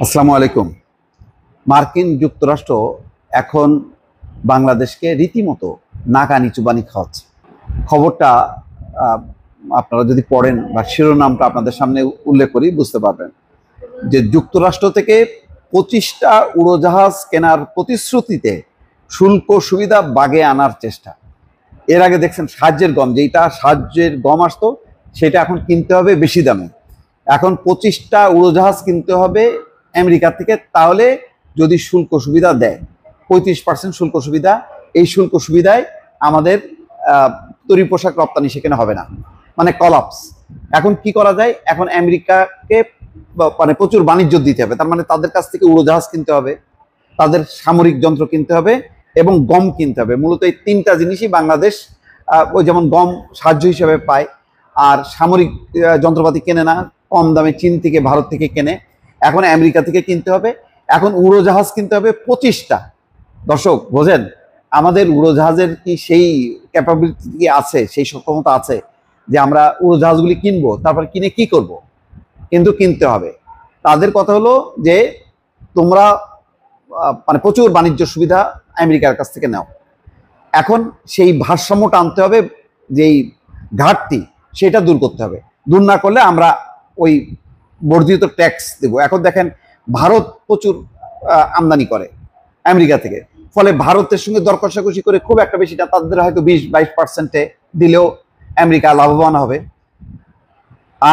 আসসালামু আলাইকুম। মার্কিন যুক্তরাষ্ট্র এখন বাংলাদেশকে রীতিমতো নাকানি চুবানি খাওয়াচ্ছে। খবরটা আহ, আপনারা যদি পড়েন বা শিরোনামটা আপনাদের সামনে উল্লেখ করি বুঝতে পারবেন যে যুক্তরাষ্ট্র থেকে 25টা উড়োজাহাজ কেনার প্রতিশ্রুতিতে শুল্ক সুবিধা বাগে আনার চেষ্টা। এর আগে দেখছেন সাহায্যের গম, যেটা সাহায্যের গম আসতো সেটা এখন কিনতে হবে বেশি দামে। এখন 25টা উড়োজাহাজ কিনতে হবে আমেরিকা থেকে, তাহলে যদি শুল্ক সুবিধা দেয় 35% শুল্ক সুবিধা, এই শুল্ক সুবিধায় আমাদের তৈরি পোশাক রপ্তানি সেখানে হবে না, মানে কলাপস। এখন কি করা যায়, এখন আমেরিকাকে মানে প্রচুর বাণিজ্য দিতে হবে, তার মানে তাদের কাছ থেকে উড়োজাহাজ কিনতে হবে, তাদের সামরিক যন্ত্র কিনতে হবে এবং গম কিনতে হবে। মূলত এই তিনটা জিনিসই বাংলাদেশ ওই যেমন গম সাহায্য হিসেবে পায়, আর সামরিক যন্ত্রপাতি কেনে না, কম দামে চীন থেকে ভারত থেকে কেনে, এখন আমেরিকা থেকে কিনতে হবে। এখন উড়োজাহাজ কিনতে হবে 25টা। দর্শক বোঝেন, আমাদের উড়োজাহাজের কি সেই ক্যাপাবিলিটি কি আছে, সেই সক্ষমতা আছে যে আমরা উড়োজাহাজগুলি কিনবো, তারপর কিনে কি করব? কিন্তু কিনতে হবে। তাদের কথা হলো যে তোমরা মানে প্রচুর বাণিজ্য সুবিধা আমেরিকার কাছ থেকে নাও। এখন সেই ভারসাম্যটা আনতে হবে, যেই ঘাটতি সেটা দূর করতে হবে। দূর না করলে আমরা ওই বর্ধিত ট্যাক্স দেব। এখন দেখেন ভারত প্রচুর আমদানি করে আমেরিকা থেকে, ফলে ভারতের সঙ্গে দর কষাকষি করে খুব একটা বেশি না, তাদের হয়তো 20-22% দিলেও আমেরিকা লাভবান হবে।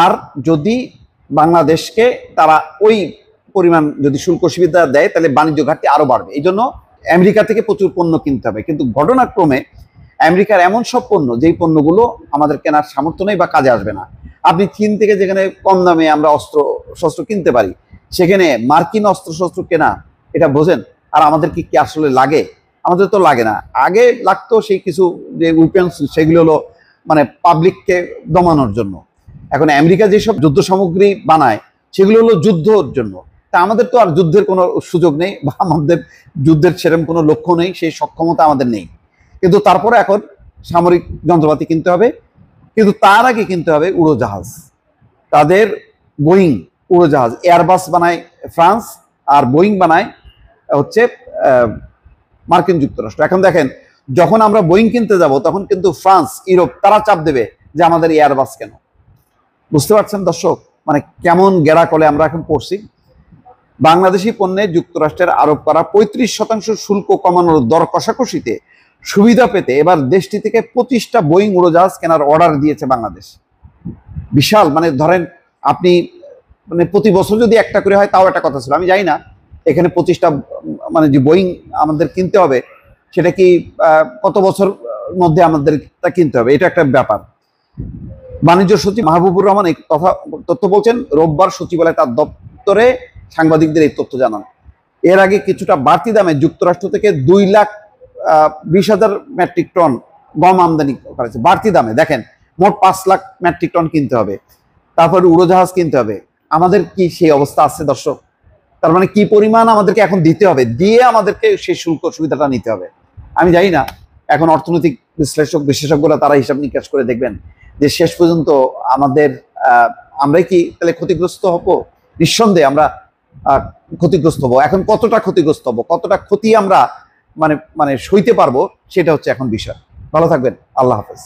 আর যদি বাংলাদেশকে তারা ওই পরিমাণ যদি শুল্ক সুবিধা দেয় তাহলে বাণিজ্য ঘাটতি আরো বাড়বে। এই জন্য আমেরিকা থেকে প্রচুর পণ্য কিনতে হবে, কিন্তু ঘটনাক্রমে আমেরিকার এমন সব পণ্য যেই পণ্যগুলো আমাদের কেনার সামর্থ্য নেই বা কাজে আসবে না। আপনি চীন থেকে যেখানে কম দামে আমরা অস্ত্র শস্ত্র কিনতে পারি, সেখানে মার্কিন অস্ত্র শস্ত্র কেনা, এটা বোঝেন। আর আমাদের কি কি আসলে লাগে? আমাদের তো লাগে না। আগে লাগতো সেই কিছু যে উইপেন্স, সেগুলো হলো মানে পাবলিককে দমানোর জন্য। এখন আমেরিকা যেসব যুদ্ধ সামগ্রী বানায় সেগুলো হলো যুদ্ধের জন্য। তা আমাদের তো আর যুদ্ধের কোনো সুযোগ নেই, বা আমাদের যুদ্ধের সেরকম কোনো লক্ষ্য নেই, সেই সক্ষমতা আমাদের নেই। কিন্তু তারপরে এখন সামরিক যন্ত্রপাতি কিনতে হবে, কিন্তু তার আগে কিনতে হবে উড়োজাহাজ। তাদের বোয়িং উড়োজাহাজ, এয়ারবাস বানায় ফ্রান্স, আর বোয়িং বানায় হচ্ছে মার্কিন যুক্তরাষ্ট্র। এখন দেখেন, যখন আমরা বোয়িং কিনতে যাব তখন কিন্তু ফ্রান্স, ইউরোপ তারা চাপ দেবে যে আমাদের এয়ারবাস কেন। বুঝতে পারছেন দর্শক, মানে কেমন গেড়া কলে আমরা এখন পড়ছি। বাংলাদেশি পণ্যে যুক্তরাষ্ট্রের আরোপ করা 35% শুল্ক কমানোর দর কষাকষিতে সুবিধা পেতে এবার দেশটি থেকে 25টা বোয়িং উড়োজাহাজ কেনার অর্ডার দিয়েছে বাংলাদেশ। বিশাল, মানে ধরেন আপনি মানে প্রতি বছর যদি একটা করে হয় তাও একটা কথা ছিল, আমি জানি না এখানে 25টা মানে যে বোয়িং আমাদের কিনতে হবে সেটা কি কত বছর মধ্যে আমাদের তা কিনতে হবে, এটা একটা ব্যাপার। বাণিজ্য সচিব মাহবুবুর রহমান এই তথ্য বলছেন রোববার সচিবালয় তার দপ্তরে সাংবাদিকদের এই তথ্য জানান। এর আগে কিছুটা বাড়তি দামে যুক্তরাষ্ট্র থেকে 2,20,000 মেট্রিক টন গম আমদানি করেছে বাড়তি দামে। দেখেন, মোট 5 লাখ মেট্রিক টন কিনতে হবে, তারপরে উড়োজাহাজ কিনতে হবে। আমাদের কি সেই অবস্থা আছে দর্শক? তার মানে কি পরিমাণ আমাদেরকে এখন দিতে হবে, দিয়ে আমাদেরকে সেই শুল্ক সুবিধাটা নিতে হবে। আমি জানি না, এখন অর্থনৈতিক বিশ্লেষক বিশেষজ্ঞরা তারা হিসাব নিকাশ করে দেখবেন যে শেষ পর্যন্ত আমাদের আমরাই কি তাহলে ক্ষতিগ্রস্ত হব। নিঃসন্দেহে আমরা ক্ষতিগ্রস্ত হবো। এখন কতটা ক্ষতিগ্রস্ত হবো, কতটা ক্ষতি আমরা মানে মানে সইতে পারবো, সেটা হচ্ছে এখন বিষয়। ভালো থাকবেন, আল্লাহ হাফেজ।